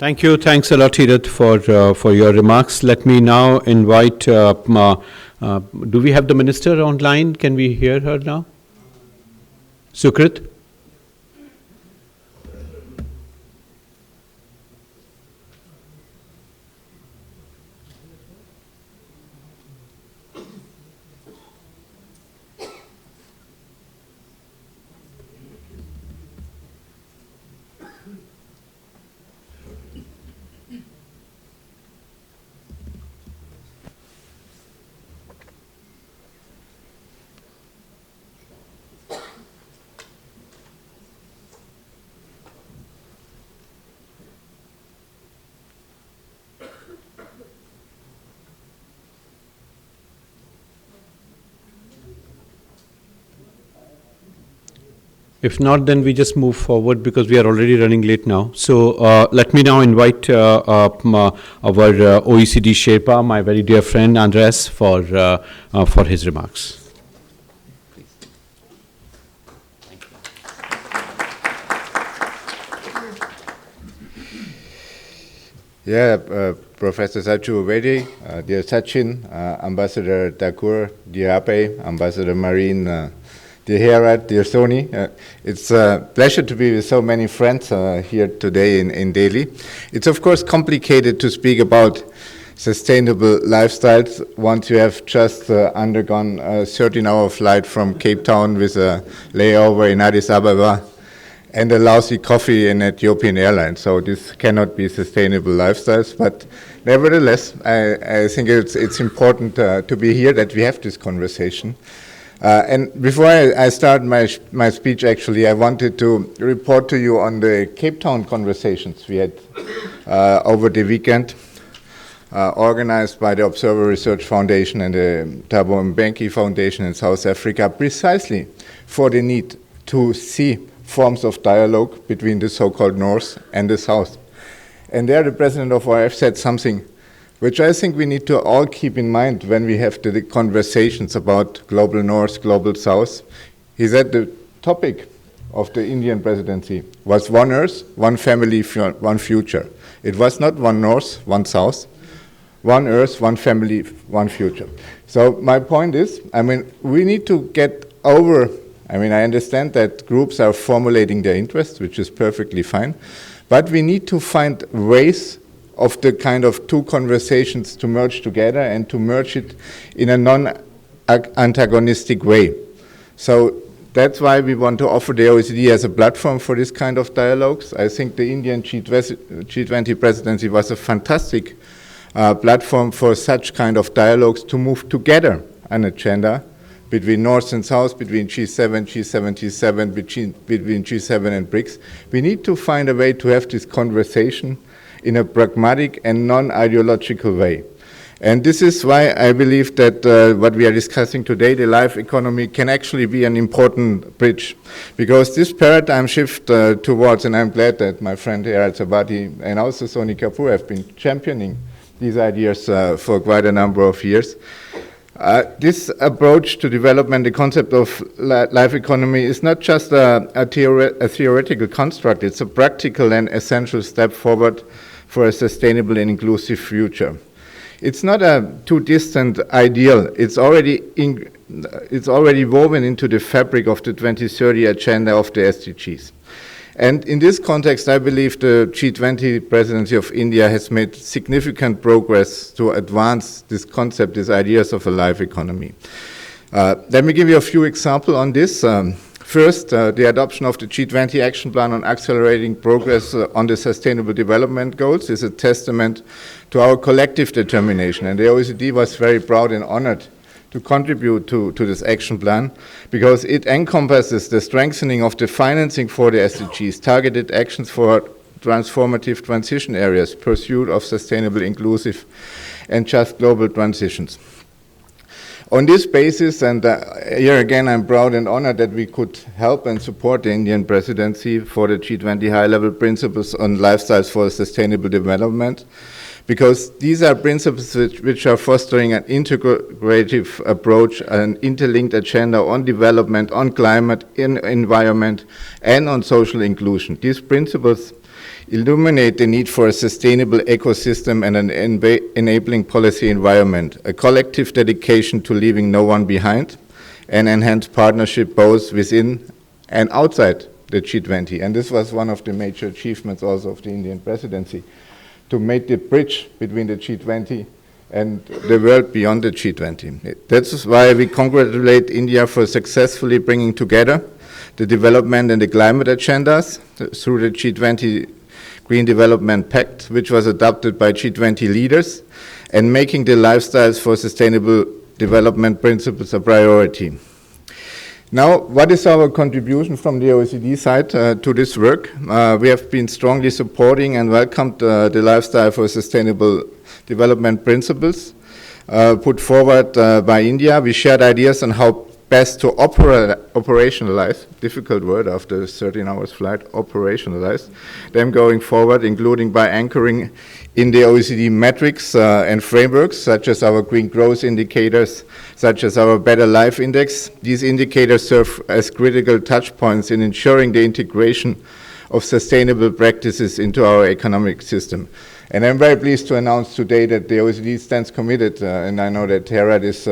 Thank you. Thanks a lot, Hirat, for your remarks. Let me now invite. Do we have the minister online? Can we hear her now? Sukrit. If not, then we just move forward because we are already running late now. So let me now invite our OECD Sherpa, my very dear friend Andreas, for his remarks. Professor Sachu-Vedi, dear Sachin, Ambassador Thakur, dear Ape, Ambassador Marine, dear Herat, dear Sony, it's a pleasure to be with so many friends here today in Delhi. It's of course complicated to speak about sustainable lifestyles once you have just undergone a 13-hour flight from Cape Town with a layover in Addis Ababa and a lousy coffee in Ethiopian Airlines. So this cannot be sustainable lifestyles, but nevertheless, I think it's important to be here, that we have this conversation. And before I start my speech, actually, I wanted to report to you on the Cape Town conversations we had over the weekend, organized by the Observer Research Foundation and the Thabo Mbeki Foundation in South Africa, precisely for the need to see forms of dialogue between the so-called North and the South. And there the president of ORF said something which I think we need to all keep in mind when we have the conversations about global North, global South. He said the topic of the Indian presidency was one Earth, one family, one future. It was not one North, one South, one Earth, one family, one future. So my point is, we need to get over, I understand that groups are formulating their interests, which is perfectly fine, but we need to find ways of the kind of two conversations to merge together and to merge it in a non-antagonistic way. So that's why we want to offer the OECD as a platform for this kind of dialogues. I think the Indian G20 presidency was a fantastic platform for such kind of dialogues to move together an agenda between North and South, between G7, G77, between G7 and BRICS. We need to find a way to have this conversation in a pragmatic and non-ideological way. And this is why I believe that what we are discussing today, the life economy, can actually be an important bridge. Because this paradigm shift towards, and I'm glad that my friend Herat Sabati and also Soni Kapoor have been championing these ideas for quite a number of years. This approach to development, the concept of life economy, is not just a theoretical construct, it's a practical and essential step forward for a sustainable and inclusive future. It's not a too distant ideal. It's already woven into the fabric of the 2030 agenda of the SDGs. And in this context, I believe the G20 presidency of India has made significant progress to advance this concept, these ideas of a life economy. Let me give you a few examples on this. First, the adoption of the G20 Action Plan on accelerating progress on the Sustainable Development Goals is a testament to our collective determination. And the OECD was very proud and honored to contribute to this action plan because it encompasses the strengthening of the financing for the SDGs, targeted actions for transformative transition areas, pursuit of sustainable, inclusive, and just global transitions. On this basis, and here again I'm proud and honored that we could help and support the Indian presidency for the G20 high-level principles on lifestyles for sustainable development, because these are principles which are fostering an integrative approach, an interlinked agenda on development, on climate, in environment, and on social inclusion. These principles illuminate the need for a sustainable ecosystem and an enabling policy environment, a collective dedication to leaving no one behind, and enhanced partnership both within and outside the G20. And this was one of the major achievements also of the Indian presidency, to make the bridge between the G20 and the world beyond the G20. That's why we congratulate India for successfully bringing together the development and the climate agendas through the G20 Green Development Pact, which was adopted by G20 leaders, and making the lifestyles for sustainable development principles a priority. Now, what is our contribution from the OECD side to this work? We have been strongly supporting and welcomed the lifestyle for sustainable development principles put forward by India. We shared ideas on how best to operationalize, difficult word after 13 hours flight, operationalize them going forward, including by anchoring in the OECD metrics and frameworks, such as our green growth indicators, such as our Better Life Index. These indicators serve as critical touch points in ensuring the integration of sustainable practices into our economic system. And I'm very pleased to announce today that the OECD stands committed, and I know that Herad is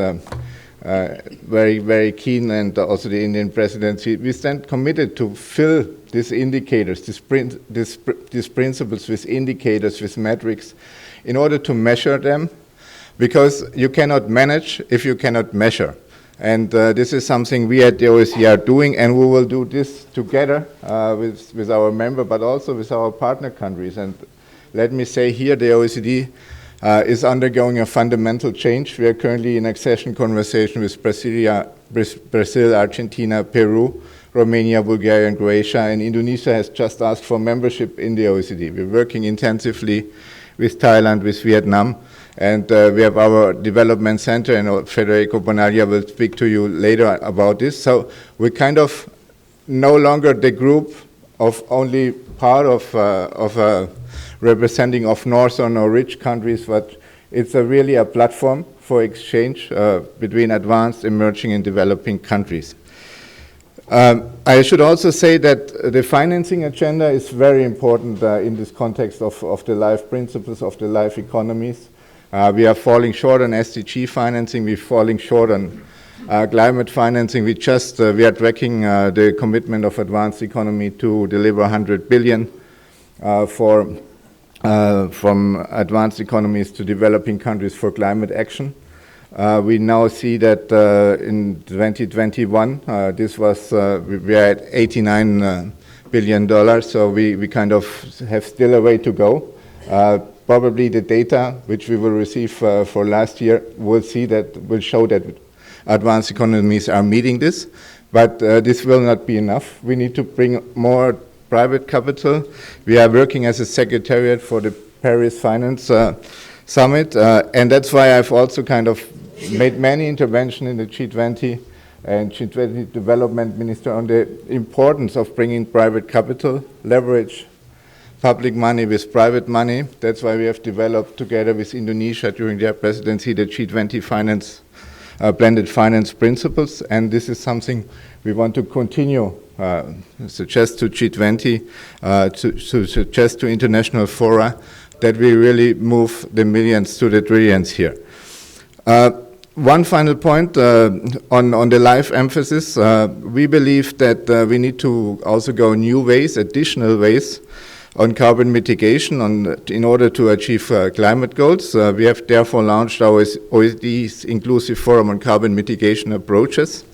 very, very keen, and also the Indian presidency. We stand committed to fill these indicators, these principles with indicators, with metrics, in order to measure them, because you cannot manage if you cannot measure. And this is something we at the OECD are doing, and we will do this together with our member, but also with our partner countries. And let me say here, the OECD is undergoing a fundamental change. We are currently in accession conversation with Brazil, Argentina, Peru, Romania, Bulgaria, and Croatia, and Indonesia has just asked for membership in the OECD. We're working intensively with Thailand, with Vietnam, and we have our development center, and Federico Bonaglia will speak to you later about this. So we're kind of no longer the group of only part of representing of North or no rich countries, but it's really a platform for exchange between advanced, emerging, and developing countries. I should also say that the financing agenda is very important in this context of the life principles, of the life economies. We are falling short on SDG financing, we're falling short on climate financing. We are tracking the commitment of advanced economy to deliver 100 billion from advanced economies to developing countries for climate action. We now see that in 2021, this was, we are at $89 billion, so we kind of have still a way to go. Probably the data which we will receive for last year will show that advanced economies are meeting this, but this will not be enough. We need to bring more private capital. We are working as a secretariat for the Paris Finance Summit, and that's why I've also kind of made many interventions in the G20 and G20 Development Minister on the importance of bringing private capital, leverage public money with private money. That's why we have developed together with Indonesia during their presidency the G20 finance, blended finance principles, and this is something we want to continue, suggest to G20, to suggest to international fora that we really move the millions to the trillions here. One final point on the life emphasis. We believe that we need to also go new ways, additional ways, on carbon mitigation in order to achieve climate goals. We have therefore launched our OECD's Inclusive Forum on Carbon Mitigation Approaches,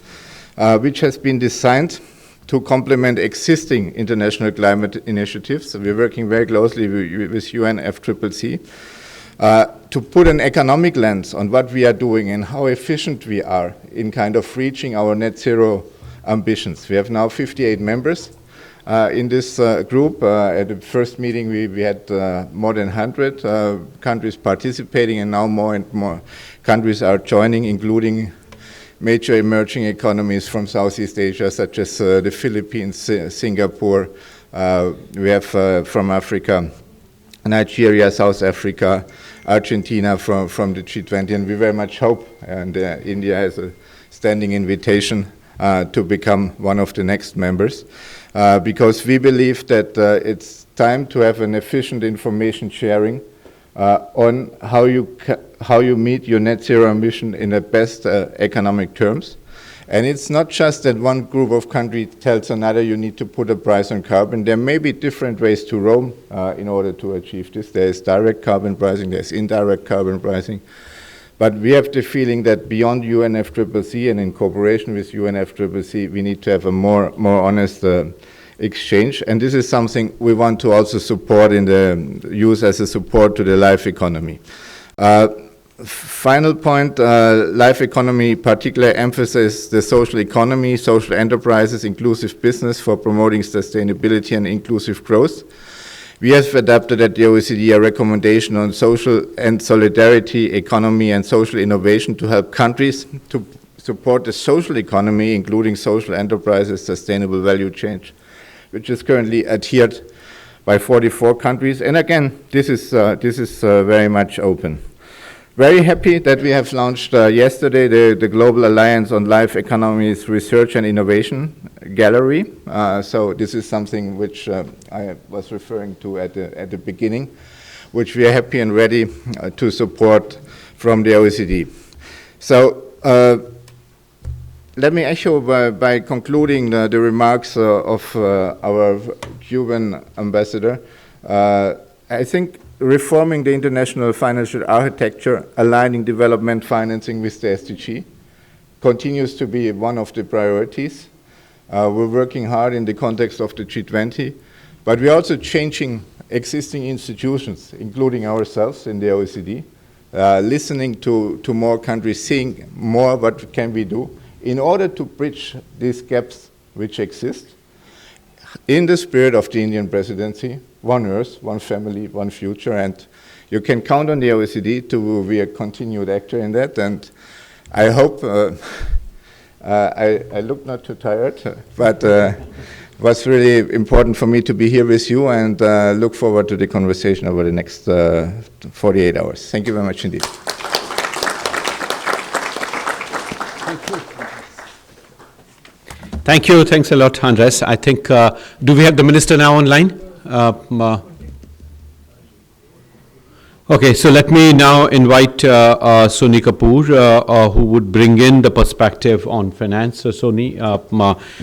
which has been designed to complement existing international climate initiatives. So we're working very closely with UNFCCC to put an economic lens on what we are doing and how efficient we are in kind of reaching our net zero ambitions. We have now 58 members in this group. At the first meeting we had more than 100 countries participating, and now more and more countries are joining, including major emerging economies from Southeast Asia, such as the Philippines, Singapore. We have from Africa, Nigeria, South Africa, Argentina from the G20, and we very much hope, and India has a standing invitation to become one of the next members, because we believe that it's time to have an efficient information sharing on how you meet your net zero ambition in the best economic terms. And it's not just that one group of countries tells another you need to put a price on carbon. There may be different ways to roam in order to achieve this. There is direct carbon pricing, there's indirect carbon pricing. But we have the feeling that beyond UNFCCC and in cooperation with UNFCCC, we need to have a more honest exchange. And this is something we want to also support in the use as a support to the life economy. Final point, life economy particular emphasis the social economy, social enterprises, inclusive business for promoting sustainability and inclusive growth. We have adopted at the OECD a recommendation on social and solidarity economy and social innovation to help countries to support the social economy, including social enterprises, sustainable value change, which is currently adhered by 44 countries. And again, this is very much open. Very happy that we have launched yesterday the Global Alliance on Life Economies Research and Innovation Gallery. So this is something which I was referring to at the beginning, which we are happy and ready to support from the OECD. So let me echo by concluding the remarks of our Cuban ambassador. I think reforming the international financial architecture, aligning development financing with the SDG, continues to be one of the priorities. We're working hard in the context of the G20, but we're also changing existing institutions, including ourselves in the OECD, listening to more countries, seeing more what can we do in order to bridge these gaps which exist. In the spirit of the Indian presidency, one Earth, one family, one future, and you can count on the OECD to be a continued actor in that. And I hope, I look not too tired, but it was really important for me to be here with you and look forward to the conversation over the next 48 hours. Thank you very much indeed. Thank you. Thanks a lot, Andres. I think, do we have the minister now online? Okay, so let me now invite Soni Kapoor, who would bring in the perspective on finance. So Soni,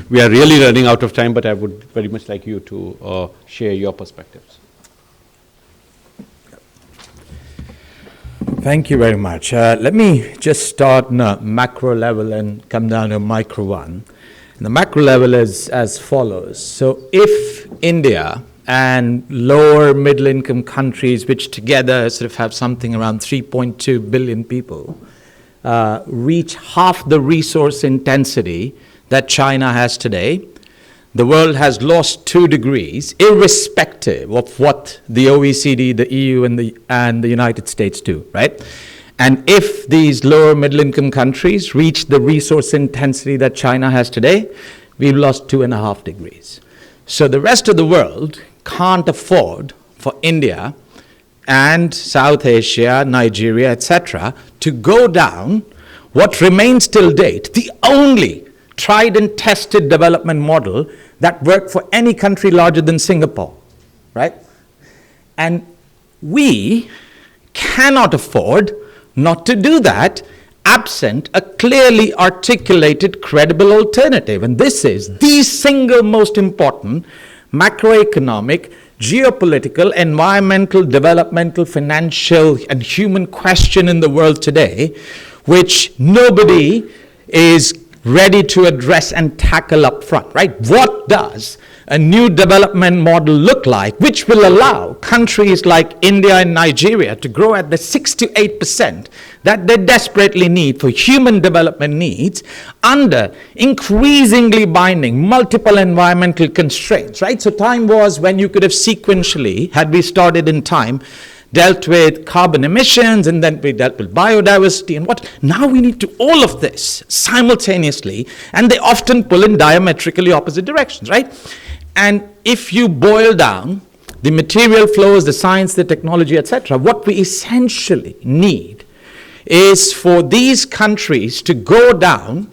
we are really running out of time, but I would very much like you to share your perspectives. Thank you very much. Let me just start on a macro level and come down to a micro one. And the macro level is as follows. So if India and lower middle income countries, which together sort of have something around 3.2 billion people, reach half the resource intensity that China has today, the world has lost 2 degrees, irrespective of what the OECD, the EU, and the United States do, right? And if these lower middle income countries reach the resource intensity that China has today, we've lost 2.5 degrees. So the rest of the world can't afford for India and South Asia, Nigeria, etc., to go down what remains till date, the only tried and tested development model that worked for any country larger than Singapore, right? And we cannot afford not to do that absent a clearly articulated, credible alternative. And this is the single most important macroeconomic, geopolitical, environmental, developmental, financial, and human question in the world today, which nobody is ready to address and tackle up front, right? What does a new development model look like, which will allow countries like India and Nigeria to grow at the 6 to 8% that they desperately need for human development needs under increasingly binding multiple environmental constraints, right? So time was when you could have sequentially, had we started in time, dealt with carbon emissions, and then we dealt with biodiversity and what. Now we need to all of this simultaneously, and they often pull in diametrically opposite directions, right? And if you boil down the material flows, the science, the technology, etc., what we essentially need is for these countries to go down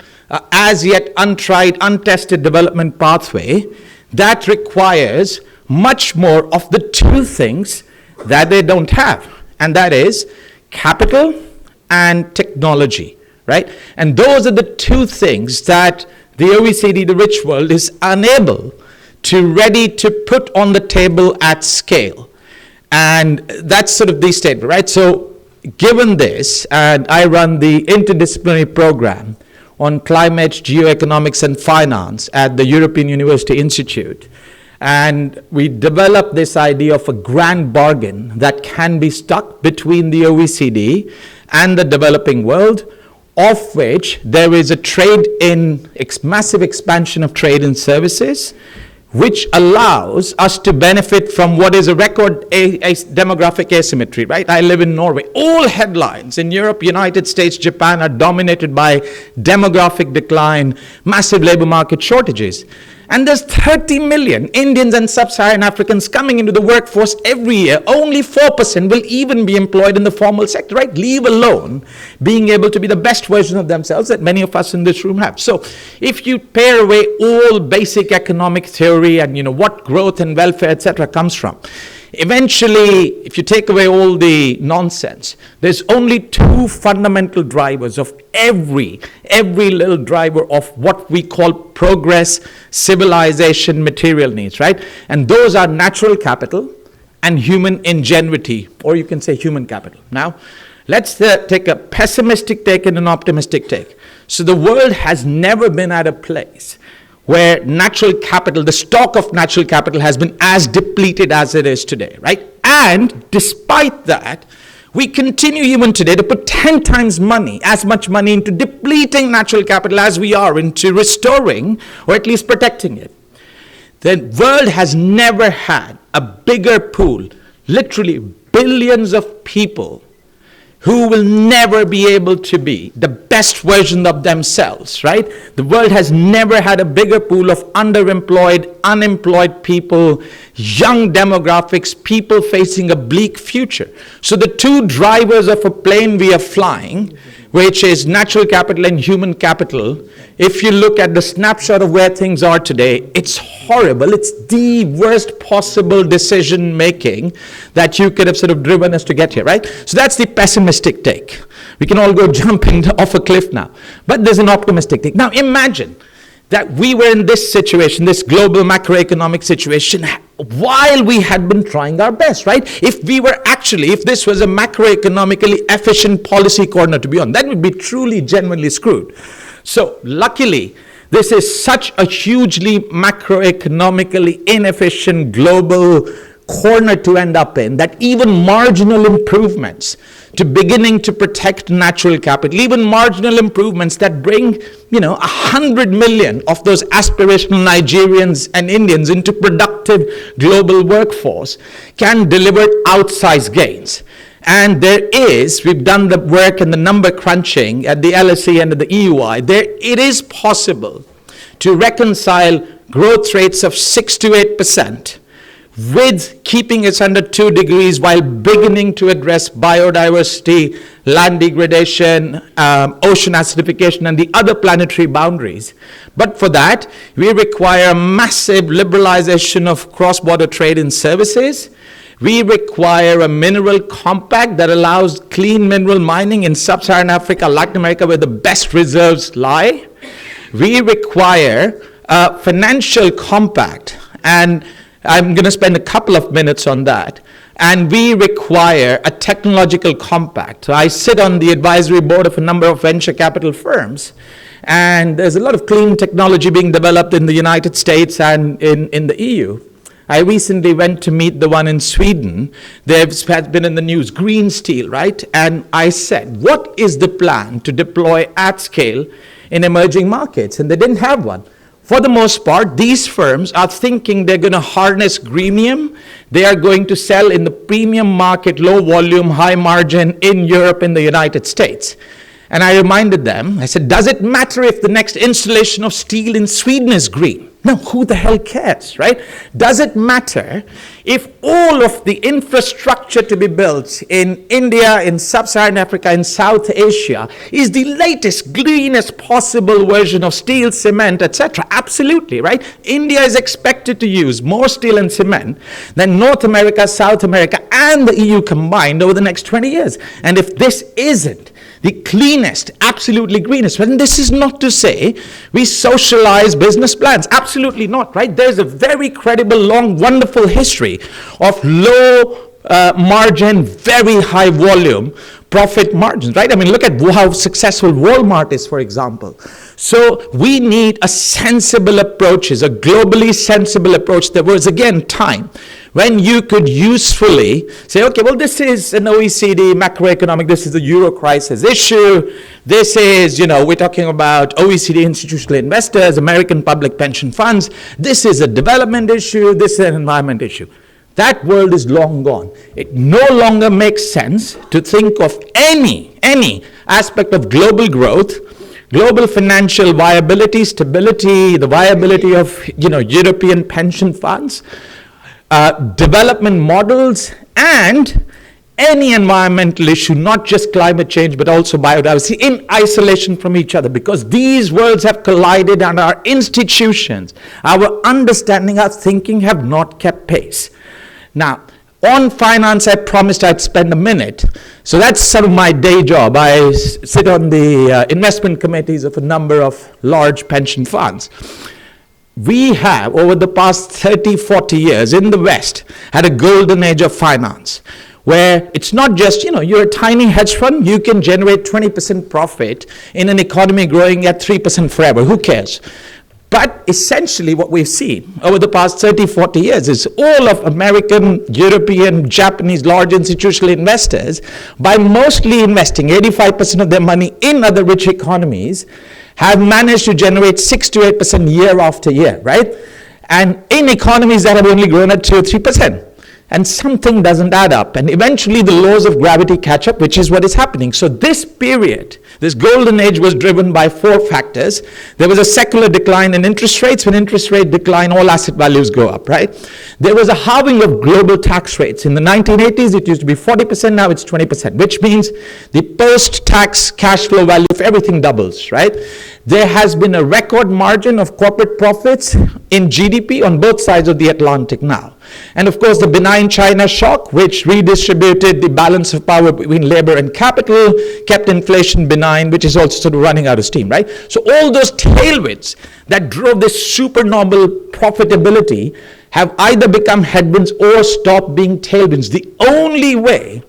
as yet untried, untested development pathway that requires much more of the two things that they don't have, and that is capital and technology, right? And those are the two things that the OECD, the rich world, is unable to ready to put on the table at scale. And that's sort of the statement, right? So given this, and I run the interdisciplinary program on climate, geoeconomics, and finance at the European University Institute, and we developed this idea of a grand bargain that can be struck between the OECD and the developing world, of which there is a massive expansion of trade in services, which allows us to benefit from what is a record demographic asymmetry, right? I live in Norway. All headlines in Europe, United States, Japan are dominated by demographic decline, massive labor market shortages. And there's 30 million Indians and sub-Saharan Africans coming into the workforce every year. Only 4% will even be employed in the formal sector, right? Leave alone being able to be the best version of themselves that many of us in this room have. So if you pare away all basic economic theory and what growth and welfare, etc., comes from, eventually, if you take away all the nonsense, there's only two fundamental drivers of every little driver of what we call progress, civilization, material needs, right? And those are natural capital and human ingenuity, or you can say human capital. Now, let's take a pessimistic take and an optimistic take. So the world has never been at a place where natural capital, the stock of natural capital, has been as depleted as it is today, right? And despite that, we continue even today to put 10 times as much money into depleting natural capital as we are into restoring, or at least protecting it. The world has never had a bigger pool, literally billions of people who will never be able to be the best version of themselves, right? The world has never had a bigger pool of underemployed, unemployed people, young demographics, people facing a bleak future. So the two drivers of a plane we are flying, which is natural capital and human capital, if you look at the snapshot of where things are today, it's horrible. It's the worst possible decision making that you could have sort of driven us to get here, right? So that's the pessimistic take. We can all go jumping off a cliff now. But there's an optimistic take. Now imagine that we were in this situation, this global macroeconomic situation, while we had been trying our best, right? If this was a macroeconomically efficient policy corner to be on, that would be truly, genuinely screwed. So luckily, this is such a hugely macroeconomically inefficient global corner to end up in that even marginal improvements to beginning to protect natural capital, even marginal improvements that bring 100 million of those aspirational Nigerians and Indians into productive global workforce can deliver outsized gains. And we've done the work and the number crunching at the LSE and at the EUI, it is possible to reconcile growth rates of 6 to 8% with keeping it under 2 degrees while beginning to address biodiversity, land degradation, ocean acidification, and the other planetary boundaries. But for that, we require massive liberalization of cross-border trade in services. We require a mineral compact that allows clean mineral mining in sub-Saharan Africa, Latin America, where the best reserves lie. We require a financial compact, and I'm going to spend a couple of minutes on that. And we require a technological compact. So I sit on the advisory board of a number of venture capital firms, and there's a lot of clean technology being developed in the United States and in the EU. I recently went to meet the one in Sweden. They've been in the news, green steel, right? And I said, what is the plan to deploy at scale in emerging markets? And they didn't have one. For the most part, these firms are thinking they're going to harness greenium. They are going to sell in the premium market, low volume, high margin in Europe, in the United States. And I reminded them, I said, does it matter if the next installation of steel in Sweden is green? No, who the hell cares, right? Does it matter if all of the infrastructure to be built in India, in sub-Saharan Africa, in South Asia is the latest, greenest possible version of steel, cement, etc.? Absolutely, right? India is expected to use more steel and cement than North America, South America, and the EU combined over the next 20 years. And if this isn't the cleanest, absolutely greenest, and this is not to say we socialize business plans. Absolutely not, right? There's a very credible, long, wonderful history of low margin, very high volume profit margins, right? I mean, look at how successful Walmart is, for example. So we need a sensible approach, a globally sensible approach. There was, again, time when you could usefully say, okay, well, this is an OECD macroeconomic, this is a euro crisis issue, this is, we're talking about OECD institutional investors, American public pension funds, this is a development issue, this is an environment issue. That world is long gone. It no longer makes sense to think of any aspect of global growth, global financial viability, stability, the viability of European pension funds, development models, and any environmental issue, not just climate change, but also biodiversity, in isolation from each other, because these worlds have collided and our institutions, our understanding, our thinking have not kept pace. Now, on finance, I promised I'd spend a minute. So that's sort of my day job. I sit on the investment committees of a number of large pension funds. We have, over the past 30, 40 years in the West, had a golden age of finance, where it's not just, you're a tiny hedge fund, you can generate 20% profit in an economy growing at 3% forever. Who cares? But essentially what we've seen over the past 30, 40 years is all of American, European, Japanese large institutional investors, by mostly investing 85% of their money in other rich economies, have managed to generate 6 to 8% year after year, right? And in economies that have only grown at 2 or 3%. And something doesn't add up. And eventually the laws of gravity catch up, which is what is happening. So this period, this golden age, was driven by 4 factors. There was a secular decline in interest rates. When interest rates decline, all asset values go up, right? There was a halving of global tax rates. In the 1980s, it used to be 40%, now it's 20%, which means the post-tax cash flow value of everything doubles, right? There has been a record margin of corporate profits in GDP on both sides of the Atlantic now. And of course, the benign China shock, which redistributed the balance of power between labor and capital, kept inflation benign, which is also sort of running out of steam, right? So all those tailwinds that drove this supernormal profitability have either become headwinds or stopped being tailwinds. The only way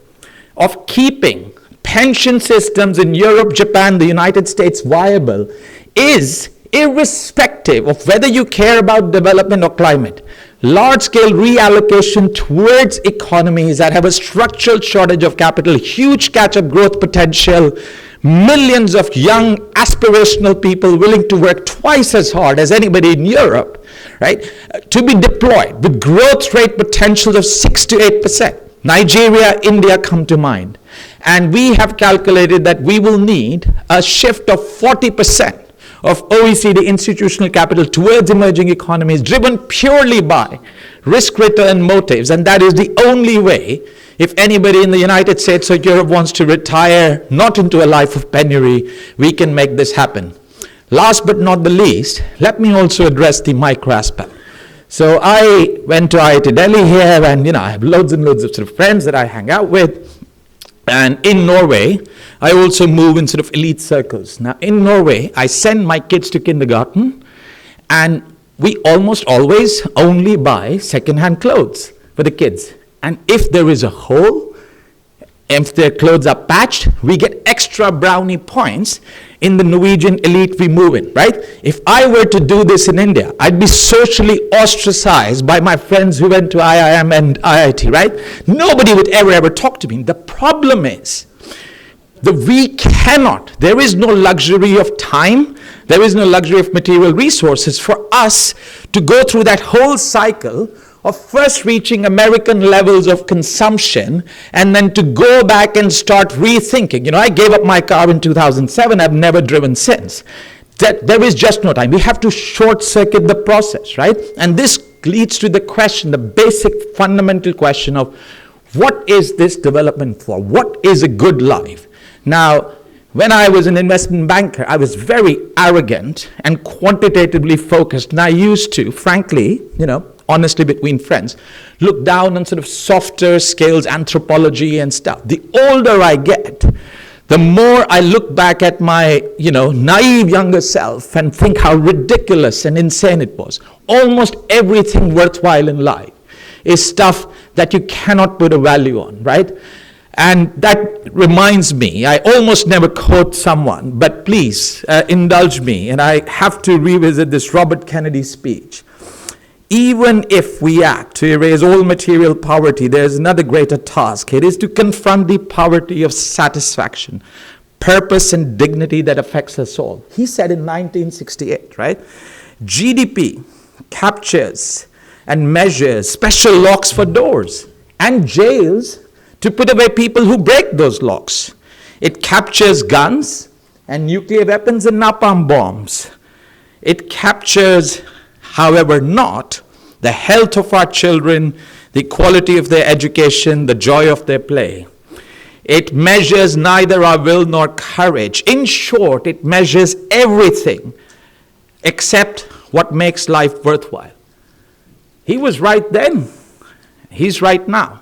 of keeping pension systems in Europe, Japan, the United States viable is, irrespective of whether you care about development or climate, large-scale reallocation towards economies that have a structural shortage of capital, huge catch-up growth potential, millions of young aspirational people willing to work twice as hard as anybody in Europe, right, to be deployed with growth rate potential of 6 to 8%. Nigeria, India come to mind. And we have calculated that we will need a shift of 40% of OECD institutional capital towards emerging economies, driven purely by risk-return motives. And that is the only way, if anybody in the United States or Europe wants to retire not into a life of penury, we can make this happen. Last but not the least, let me also address the micro aspect. So I went to IIT Delhi here, and I have loads and loads of sort of friends that I hang out with. And in Norway, I also move in sort of elite circles. Now, in Norway, I send my kids to kindergarten, and we almost always only buy second-hand clothes for the kids. And if there is a hole, if their clothes are patched, we get extra brownie points in the Norwegian elite we move in, right? If I were to do this in India, I'd be socially ostracized by my friends who went to IIM and IIT, right? Nobody would ever talk to me. The problem is that we cannot, there is no luxury of time, there is no luxury of material resources for us to go through that whole cycle of first reaching American levels of consumption and then to go back and start rethinking. I gave up my car in 2007. I've never driven since. That there is just no time. We have to short circuit the process, right? And this leads to the question, the basic fundamental question of what is this development for? What is a good life? Now, when I was an investment banker, I was very arrogant and quantitatively focused. And I used to, frankly, honestly between friends, look down on sort of softer scales, anthropology and stuff. The older I get, the more I look back at my, naive younger self and think how ridiculous and insane it was. Almost everything worthwhile in life is stuff that you cannot put a value on, right? And that reminds me, I almost never quote someone, but please indulge me, and I have to revisit this Robert Kennedy speech. Even if we act to erase all material poverty, there is another greater task. It is to confront the poverty of satisfaction, purpose, and dignity that affects us all. He said in 1968, right? GDP captures and measures special locks for doors and jails to put away people who break those locks. It captures guns and nuclear weapons and napalm bombs. It captures, however, not the health of our children, the quality of their education, the joy of their play. It measures neither our will nor courage. In short, it measures everything except what makes life worthwhile. He was right then. He's right now.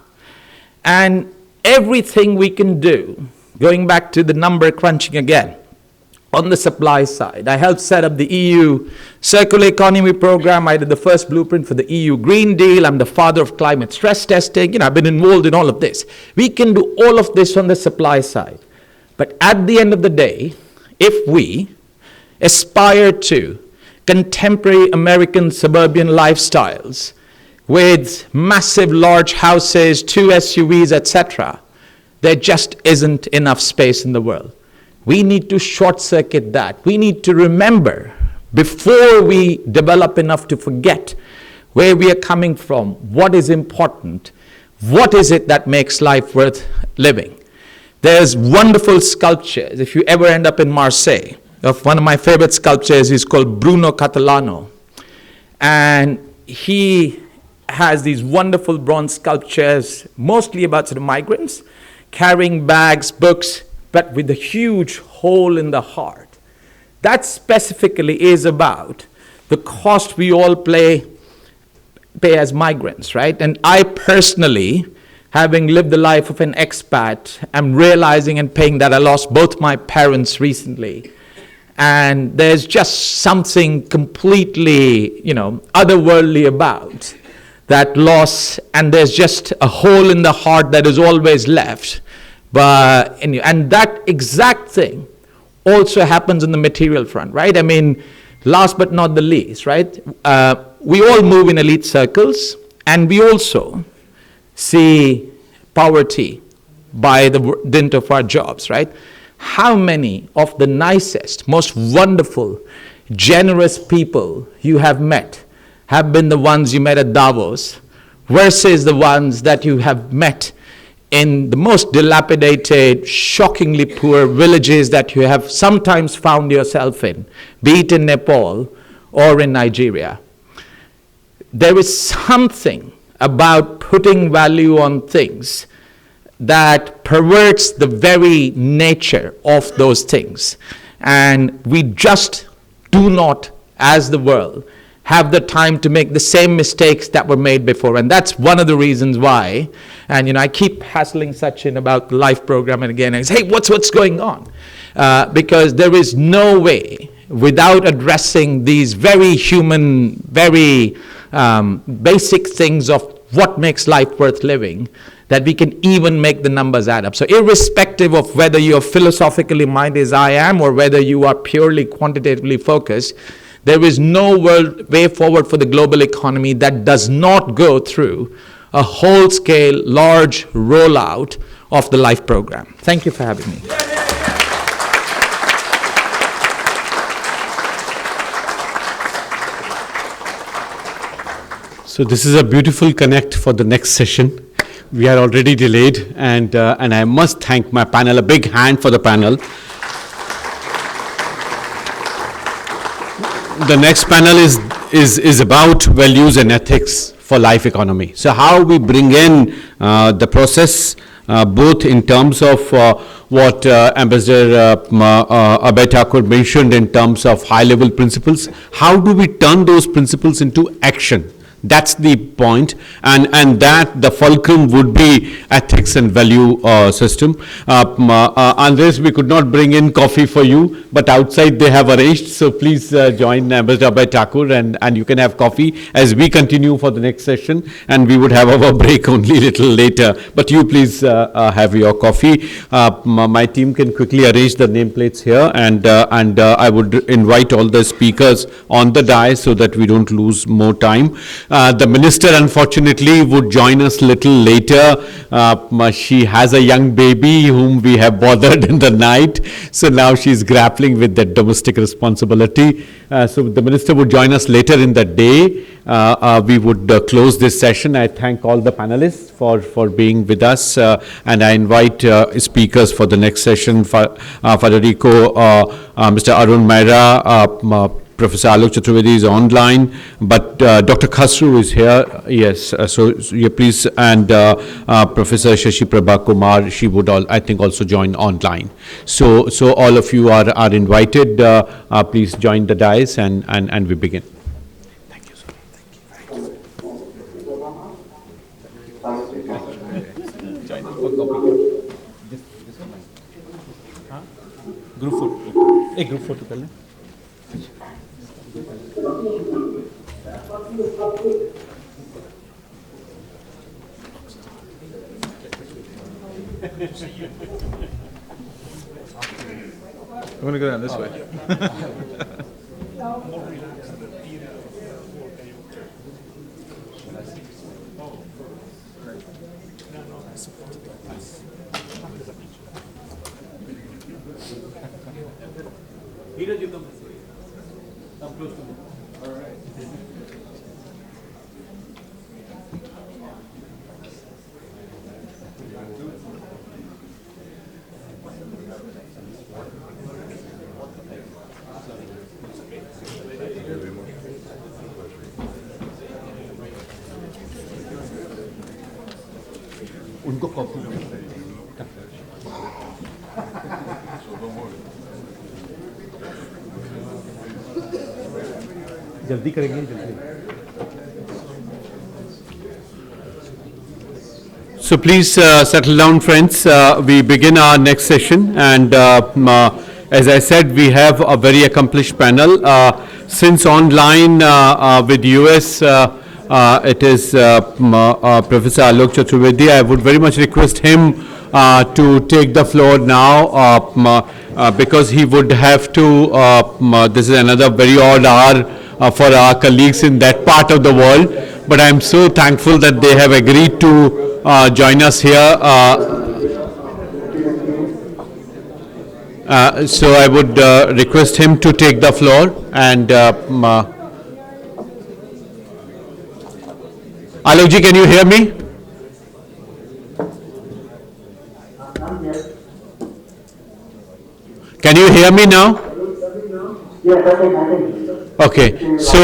And everything we can do, going back to the number crunching again, on the supply side. I helped set up the EU Circular Economy Program. I did the first blueprint for the EU Green Deal. I'm the father of climate stress testing. I've been involved in all of this. We can do all of this on the supply side. But at the end of the day, if we aspire to contemporary American suburban lifestyles with massive large houses, 2 SUVs, etc., there just isn't enough space in the world. We need to short circuit that. We need to remember, before we develop enough to forget where we are coming from, what is important, what is it that makes life worth living. There's wonderful sculptures. If you ever end up in Marseille, of one of my favorite sculptors is called Bruno Catalano. And he has these wonderful bronze sculptures, mostly about sort of migrants, carrying bags, books, but with a huge hole in the heart. That specifically is about the cost we all pay as migrants, right? And I personally, having lived the life of an expat, am realizing and paying that I lost both my parents recently. And there's just something completely, otherworldly about that loss, and there's just a hole in the heart that is always left. And that exact thing also happens on the material front, right? I mean, last but not the least, right? We all move in elite circles, and we also see poverty by the dint of our jobs, right? How many of the nicest, most wonderful, generous people you have met have been the ones you met at Davos versus the ones that you have met in the most dilapidated, shockingly poor villages that you have sometimes found yourself in, be it in Nepal or in Nigeria. There is something about putting value on things that perverts the very nature of those things. And we just do not, as the world, have the time to make the same mistakes that were made before. And that's one of the reasons why, and I keep hassling Sachin about the life program, and again I say, hey, what's going on? Because there is no way, without addressing these very human, very basic things of what makes life worth living, that we can even make the numbers add up. So irrespective of whether you're philosophically minded as I am, or whether you are purely quantitatively focused, there is no way forward for the global economy that does not go through a whole-scale, large rollout of the LIFE program. Thank you for having me. So this is a beautiful connect for the next session. We are already delayed, and I must thank my panel. A big hand for the panel. The next panel is about values and ethics for life economy. So how we bring in the process, both in terms of what Ambassador Abhay Thakur mentioned in terms of high-level principles. How do we turn those principles into action? That's the point, and that the fulcrum would be ethics and value system. Andres, we could not bring in coffee for you, but outside they have arranged, so please join Ambassador Abhay Thakur and you can have coffee as we continue for the next session, and we would have our break only a little later, but you please have your coffee. My team can quickly arrange the nameplates here, and I would invite all the speakers on the dais so that we don't lose more time. The minister, unfortunately, would join us little later. She has a young baby whom we have bothered in the night, so now she's grappling with that domestic responsibility. So the minister would join us later in the day. We would close this session. I thank all the panelists for being with us, and I invite speakers for the next session, Federico, Mr. Arun Mehra, Professor Alok Chaturvedi is online, but Dr. Khasru is here. Yes, so yeah, please, and Professor Shashi Prabha Kumar, she would I think also join online. So all of you are invited. Please join the dais and we begin. Thank you, sir. Thank you. Group photo. एक group photo कर लें. I'm going to go down this way. Come close to me. All right. उनको copy जल्दी करेंगे जल्दी. So please settle down, friends. We begin our next session, and as I said, we have a very accomplished panel. Since online with US, it is Professor Alok Chaturvedi. I would very much request him to take the floor now, because he would have to, this is another very odd hour for our colleagues in that part of the world, but I'm so thankful that they have agreed to join us here. So I would request him to take the floor, and Alokji, can you hear me? Can you hear me now? Yes, I can. Okay, so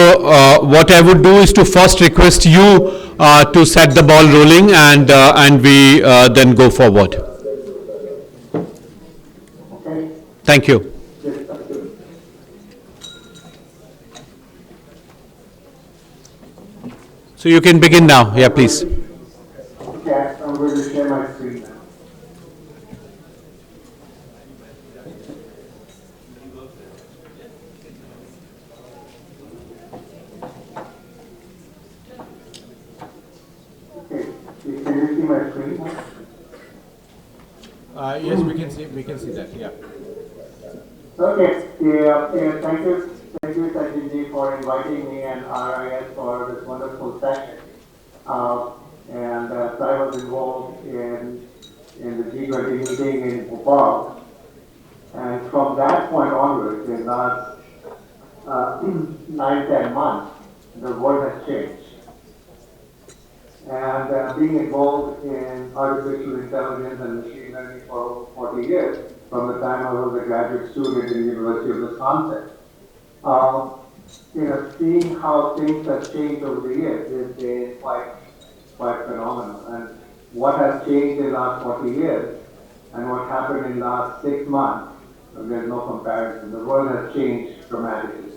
what I would do is to first request you to set the ball rolling, and we then go forward. Okay. Thank you. So you can begin now. Yeah, please. Okay, I'm going to share my screen now. Okay, can you see my screen now? Yes, we can see that. Yeah. Okay, yeah, thank you, Sajid, for inviting me and RIS for this wonderful session. And so I was involved in the G20 meeting in Bhopal. And from that point onwards, in the last 9-10 months, the world has changed. And being involved in artificial intelligence and machine learning for over 40 years, from the time I was a graduate student in the University of Wisconsin. Um, seeing how things have changed over the years has been quite phenomenal. And what has changed in the last 40 years and what happened in the last 6 months, there's no comparison. The world has changed dramatically.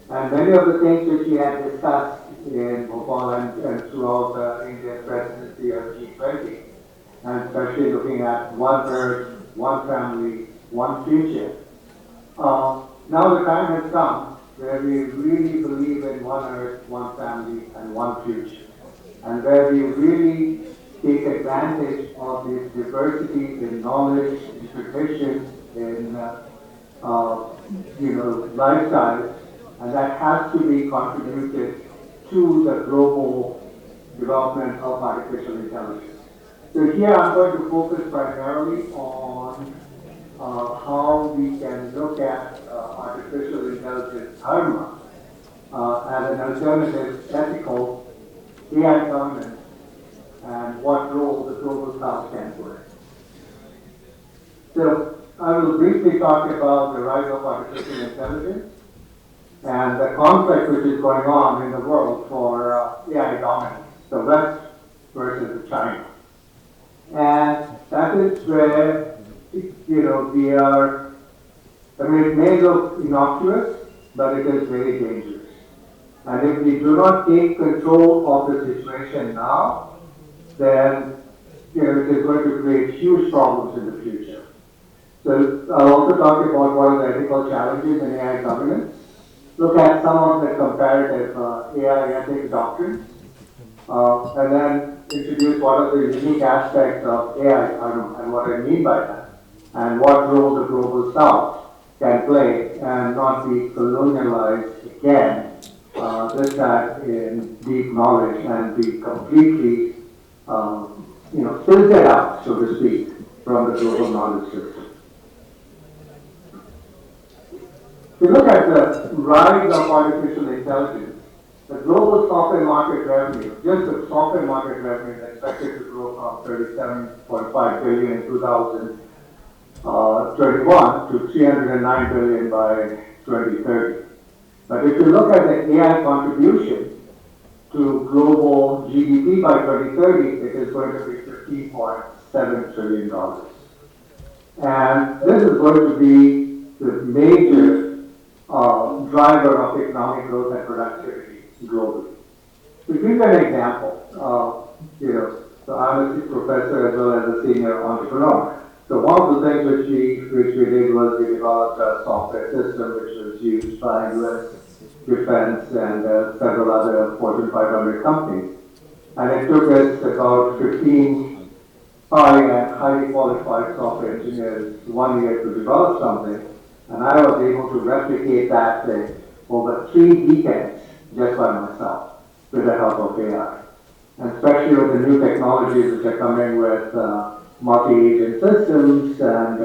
And many of the things which we had discussed in Bhopal and throughout the Indian presidency of G20, and especially looking at one Earth, one family, one future. Now the time has come where we really believe in one Earth, one family, and one future, and where we really take advantage of these diversities in knowledge, in traditions, in lifestyles, and that has to be contributed to the global development of artificial intelligence. So here I'm going to focus primarily on how we can look at artificial intelligence dharma as an alternative ethical AI governance and what role the global south can play. So I will briefly talk about the rise of artificial intelligence and the conflict which is going on in the world for AI dominance, the West versus China. And that is where, we are, it may look innocuous, but it is very dangerous. And if we do not take control of the situation now, then, it is going to create huge problems in the future. So I'll also talk about what are the ethical challenges in AI governance, look at some of the comparative AI ethics doctrines, and then introduce what are the unique aspects of AI and what I mean by that, and what role the global south can play and not be colonialized again, this time in deep knowledge and be completely, filtered out, so to speak, from the global knowledge system. If you look at the rise of artificial intelligence, the global software market revenue, just the software market revenue is expected to grow from 37.5 billion in 2021 to 309 billion by 2030. But if you look at the AI contribution to global GDP by 2030, it is going to be $15.7 trillion. And this is going to be the major driver of economic growth and productivity globally. To give you an example, so I'm a professor as well as a senior entrepreneur. So one of the things which we did was we developed a software system which was used by U.S. Defense and several other Fortune 500 companies. And it took us about 15 high and highly qualified software engineers 1 year to develop something. And I was able to replicate that thing over 3 weekends just by myself with the help of AI. And especially with the new technologies which are coming with multi-agent systems and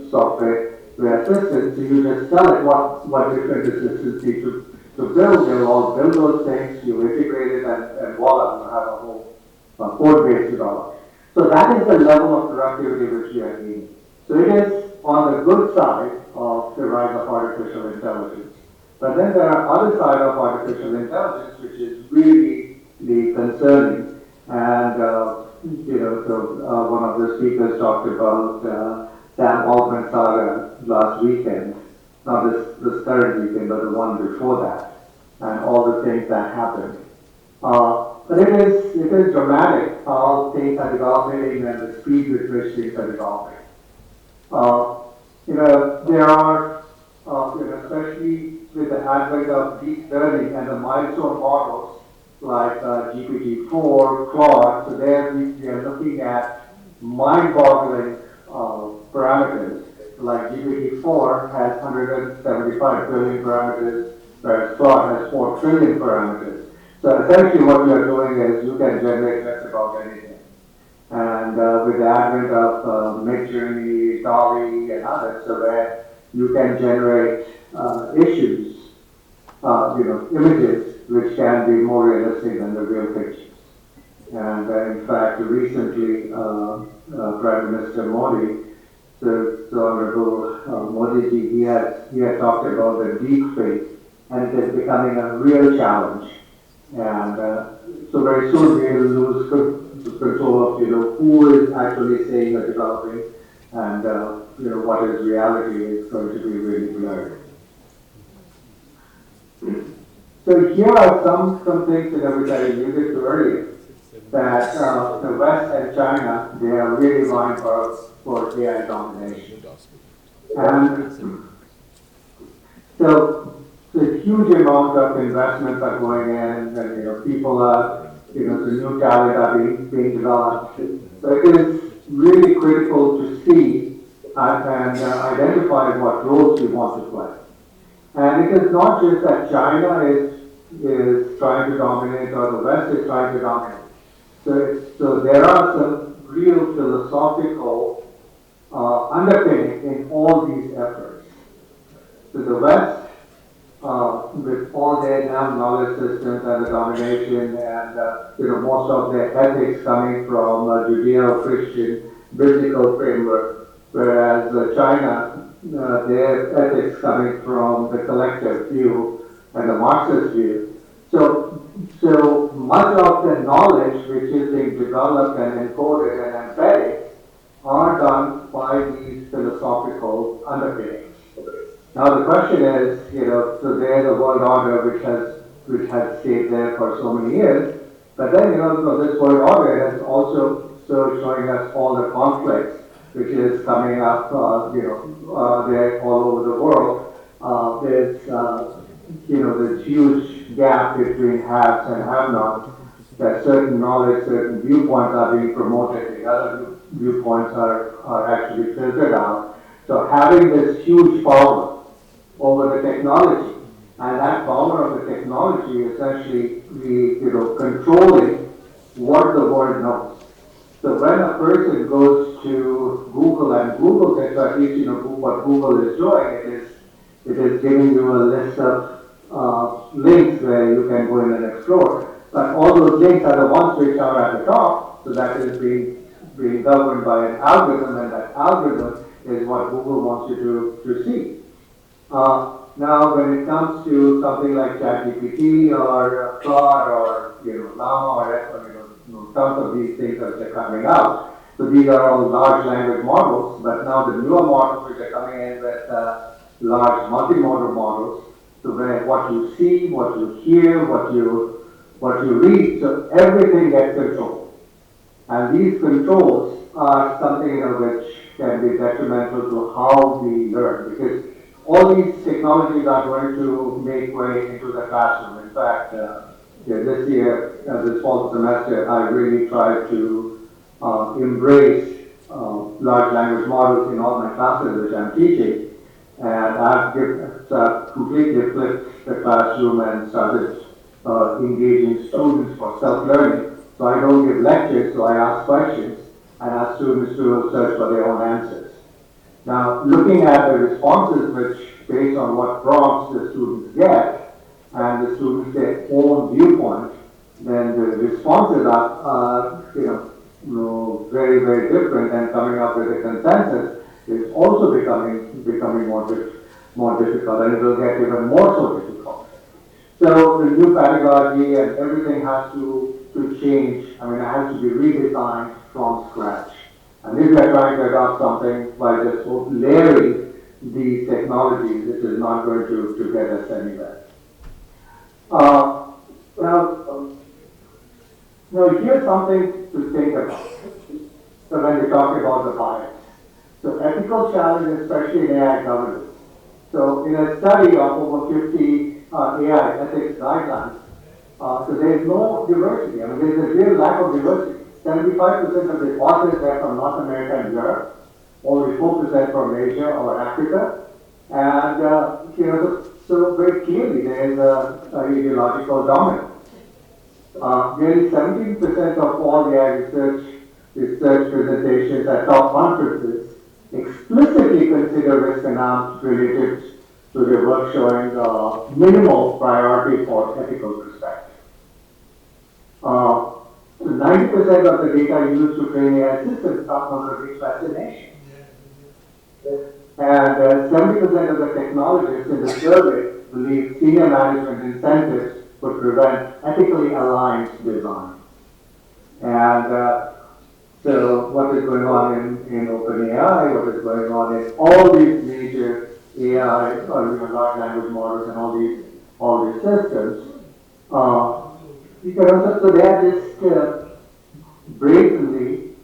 software assistants, so you just tell it what different assistants need to build. They'll all build those things, you integrate it, and voila, you have a whole code base developed. So that is the level of productivity which we are gaining. So it is on the good side of the rise of artificial intelligence. But then there are other side of artificial intelligence which is really concerning. And one of the speakers talked about Sam Altman's saga last weekend, not this current weekend, but the one before that, and all the things that happened. But it is dramatic how things are developing and the speed with which things are developing. There are, especially with the advent of deep learning and the milestone models like GPT-4, Claude, so there we are looking at mind-boggling parameters. Like GPT-4 has 175 billion parameters, whereas Claude has 4 trillion parameters. So essentially what we are doing is you can generate just about anything. And with the advent of Midjourney, Dolly, and others, so where you can generate issues, images which can be more realistic than the real pictures. And in fact, recently, Prime Minister Modi, so Honorable Modi ji, he had talked about the deep fake, and it is becoming a real challenge. And so very soon we will lose control of who is actually saying or developing, and what is reality is going to be really blurred. So here are some things which I alluded to earlier, that the West and China, they are really vying for AI domination. And so a huge amount of investments are going in, and people are, the new talent are being developed. So it is really critical to see and identify what roles we want to play. And it is not just that China is trying to dominate or the West is trying to dominate. So there are some real philosophical underpinning in all these efforts. So the West, with all their damn knowledge systems and the domination and most of their ethics coming from Judeo-Christian biblical framework, whereas China, their ethics coming from the collective view and the Marxist view. So much of the knowledge which is being developed and encoded and embedded are done by these philosophical underpinnings. Now the question is, so there's a world order which has stayed there for so many years, but then this world order has also showing us all the conflicts which is coming up, there all over the world. There's this huge gap between haves and have-nots. That certain knowledge, certain viewpoints are being promoted, the other viewpoints are actually filtered out. So having this huge power over the technology, and that power of the technology essentially controlling what the world knows. So when a person goes to Google and Googles it, so at least what Google is doing, it is giving you a list of links where you can go in and explore. But all those links are the ones which are at the top, so that is being governed by an algorithm, and that algorithm is what Google wants you to see. Now, when it comes to something like ChatGPT or Claude or Llama or tons of these things that are coming out, so these are all large language models. But now the newer models which are coming in with large multimodal models, so where what you see, what you hear, what you read, so everything gets controlled. And these controls are something which can be detrimental to how we learn, because all these technologies are going to make way into the classroom. In fact, this year, this fall semester, I really tried to embrace large language models in all my classes which I'm teaching. And I've completely flipped the classroom and started engaging students for self-learning. So I don't give lectures, so I ask questions and ask students to search for their own answers. Now, looking at the responses, which based on what prompts the students get, and the students their own viewpoint, then the responses are very, very different, and coming up with a consensus is also becoming more difficult, and it will get even more so difficult. So the new pedagogy and everything has to change. I mean, it has to be redesigned from scratch. And if we are trying to adopt something by just layering these technologies, it is not going to get us anywhere. Now, here's something to think about. So when we talk about the bias. So ethical challenges, especially in AI governance. So in a study of over 50 AI ethics guidelines, so there is no diversity. I mean, there is a real lack of diversity. 75% of the authors are from North America and Europe, only 4% from Asia or Africa, and so very clearly there is a ideological dominance. Nearly 17% of all AI research presentations at top conferences explicitly consider risk and harms related to their work showing minimal priority for ethical perspective. So So 90% of the data used to train AI systems come from the rich fascination. And 70% of the technologists in the survey believe senior management incentives would prevent ethically aligned design. And so what is going on in OpenAI, what is going on in all these major AI or large language models and all these systems, you can also, so they are just brazenly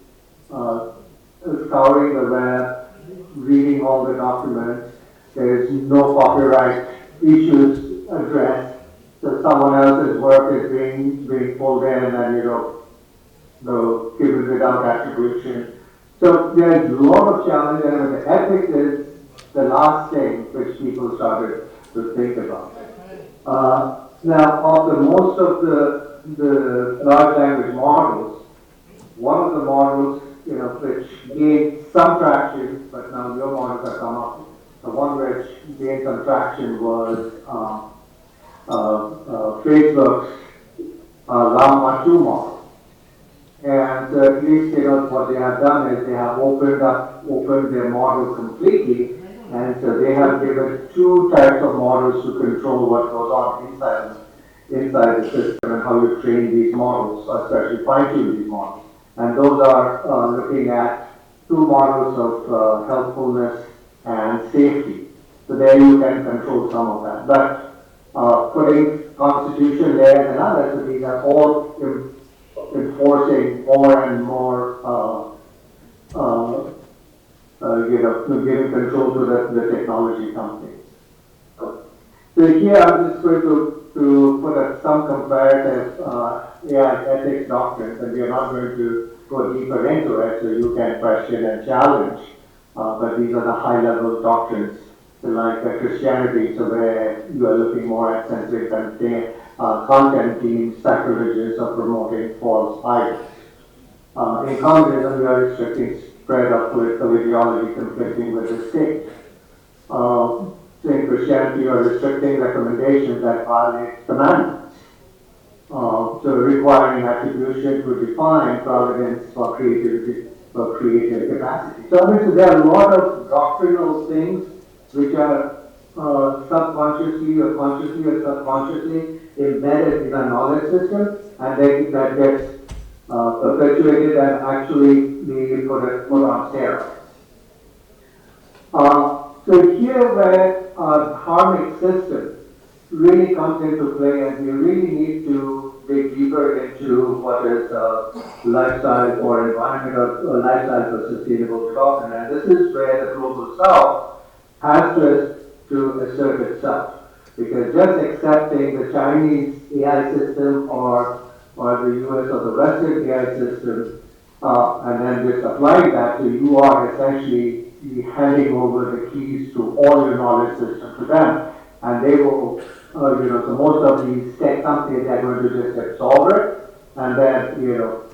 scouring the web, reading all the documents. There is no copyright issues addressed. So someone else's work is being pulled in and then given without attribution. So there's a lot of challenges, and the ethics is the last thing which people started to think about. Now, of the most of the large language models, one of the models, which gained some traction, but now your models have come up. The one which gained some traction was Facebook's Llama 2 model. And at least what they have done is they have opened their model completely, and so they have given two types of models to control what goes on inside the system and how you train these models, especially fine-tune these models. And those are looking at two models of healthfulness and safety. So there you can control some of that. But putting constitution layers and others, so these are all enforcing more and more, giving control to the technology companies. So here I'm just going to put up some comparative AI ethics doctrines, and we are not going to go deeper into it, so you can question and challenge. But these are the high-level doctrines, so like Christianity, so where you are looking more at sensory content deemed sacrilegious or promoting false idols. In communism, we are restricting spread of political ideology conflicting with the state. So in Christianity, you are restricting recommendations that violate commandments. So requiring attribution to define providence for creativity, for creative capacity. So there are a lot of doctrinal things which are subconsciously or consciously or subconsciously embedded in a knowledge system, and then that gets perpetuated and actually be put on steroids. So here where our dharmic system really comes into play, and we really need to dig deeper into what is lifestyle for environment or lifestyle for sustainable development. And this is where the global south has to assert itself. Because just accepting the Chinese AI system or the US or the Western AI system and then just applying that, so you are essentially handing over the keys to all your knowledge system to them, and they will, so most of these tech companies are going to just absorb it, and then,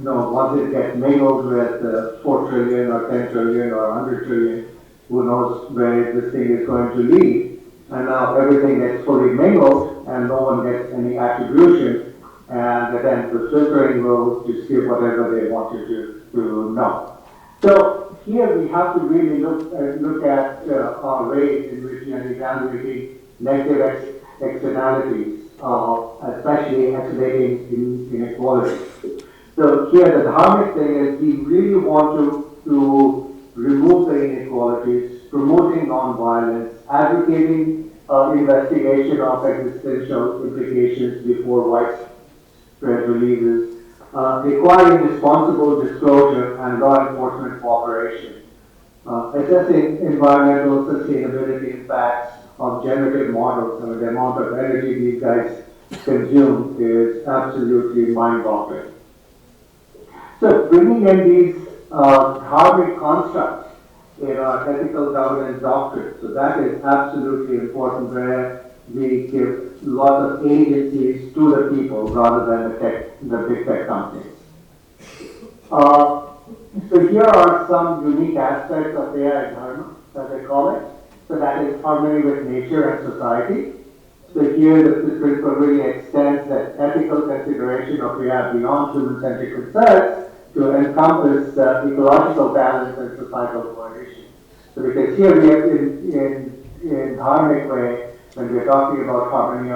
once it gets mingled with 4 trillion or 10 trillion or 100 trillion, who knows where this thing is going to lead, and now everything gets fully mingled, and no one gets any attribution, and then the filtering will just give whatever they want you to know. So here we have to really look at our ways in which we are evaluating negative externalities, especially accelerating inequality. So here the dharmic thing is we really want to remove the inequalities, promoting nonviolence, advocating investigation of existential implications before widespread releases, requiring responsible disclosure and law enforcement cooperation, assessing environmental sustainability impacts of generative models. The amount of energy these guys consume is absolutely mind-boggling. So bringing in these dharmic constructs in our ethical governance doctrine, so that is absolutely important, where we give lots of agencies to the people rather than the big tech companies. So here are some unique aspects of AI dharma, as I call it. So that is harmony with nature and society. So here the principle really extends that ethical consideration of AI beyond human-centric concerns to encompass ecological balance and societal coordination. So because here we have in dharmic way, when we are talking about harmony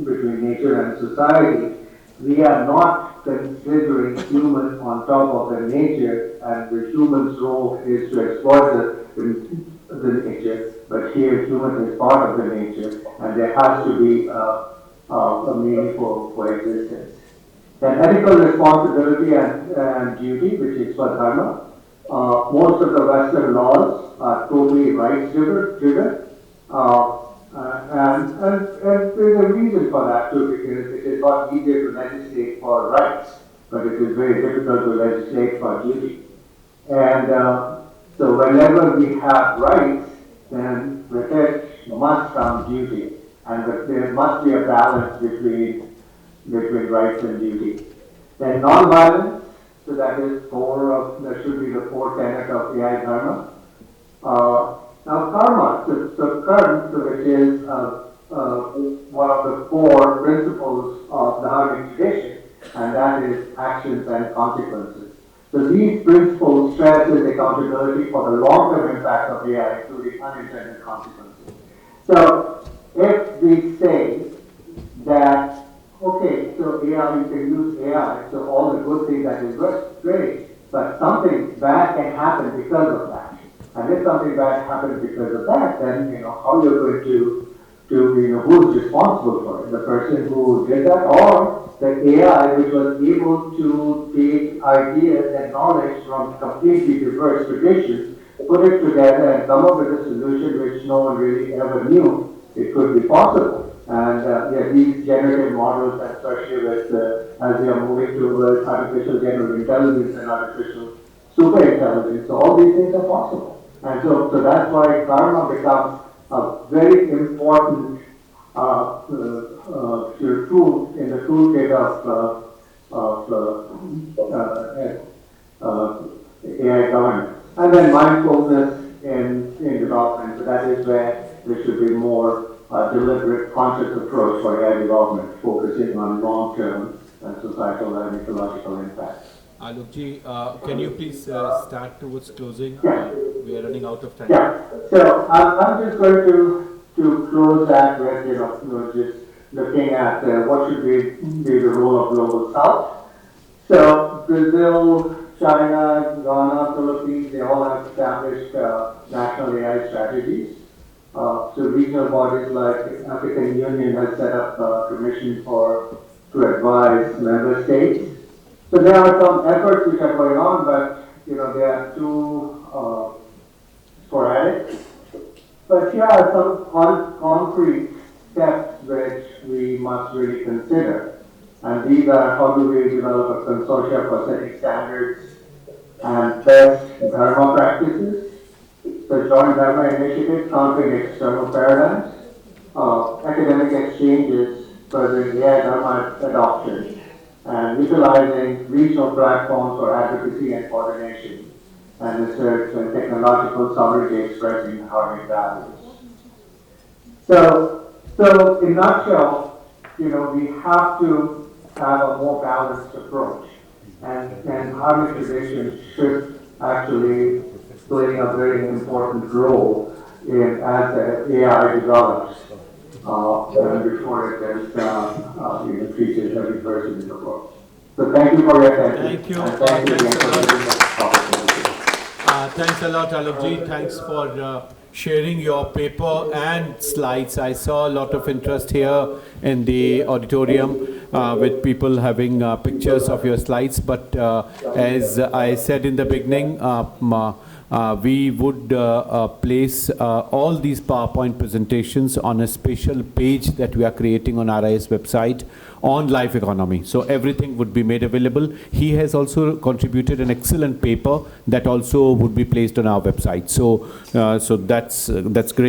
between nature and society, we are not considering human on top of the nature, and the human's role is to exploit the nature, but here human is part of the nature, and there has to be a meaningful coexistence. Then ethical responsibility and duty, which is for dharma. Most of the Western laws are totally rights-driven, and there's a reason for that too, because it is not easier to legislate for rights, but it is very difficult to legislate for duty. And so whenever we have rights, then protect must come duty, and there must be a balance between rights and duty. Then non-violence, so that should be the core tenet of AI dharma. Now karma, so karma, which is one of the core principles of the dharmic tradition, and that is actions and consequences. So these principles stresses accountability for the long-term impact of AI, including unintended consequences. So if we say that, okay, so AI, you can use AI, so all the good things that is great, but something bad can happen because of that. And if something bad happens because of that, then how you're going to who's responsible for it? The person who did that, or the AI which was able to take ideas and knowledge from completely diverse traditions, put it together and come up with a solution which no one really ever knew it could be possible. And these generative models, especially with as we are moving towards artificial general intelligence and artificial super intelligence, so all these things are possible. And so that's why karma becomes a very important tool in the toolkit of AI governance. And then mindfulness in development. So that is where there should be more deliberate, conscious approach for AI development, focusing on long-term and societal and ecological impact. Alokji, can you please start towards closing? Yeah. We are running out of time. Yeah. So I'm just going to close that with just looking at what should be the role of global south. So Brazil, China, Ghana, Philippines, they all have established national AI strategies. So regional bodies like African Union has set up a commission to advise member states. So there are some efforts which are going on, but they are too sporadic. But here are some concrete steps which we must really consider. And these are how do we develop a consortia for setting standards and best dharma practices. So joint dharma initiatives countering external paradigms, academic exchanges furthering AI dharma adoption, and utilizing regional platforms for advocacy and coordination, and research and technological sovereignty expressing harmonic values. So in a nutshell, we have to have a more balanced approach, and harmonic tradition should actually play a very important role as the AI develops. And before it reaches every person in the world. So thank you for your attention. Thank you. And thank you again for giving us this opportunity. Thanks a lot, Alokji. Thanks for sharing your paper and slides. I saw a lot of interest here in the auditorium with people having pictures of your slides. But as I said in the beginning, we would place all these PowerPoint presentations on a special page that we are creating on RIS website on life economy. So everything would be made available. He has also contributed an excellent paper that also would be placed on our website. So that's great.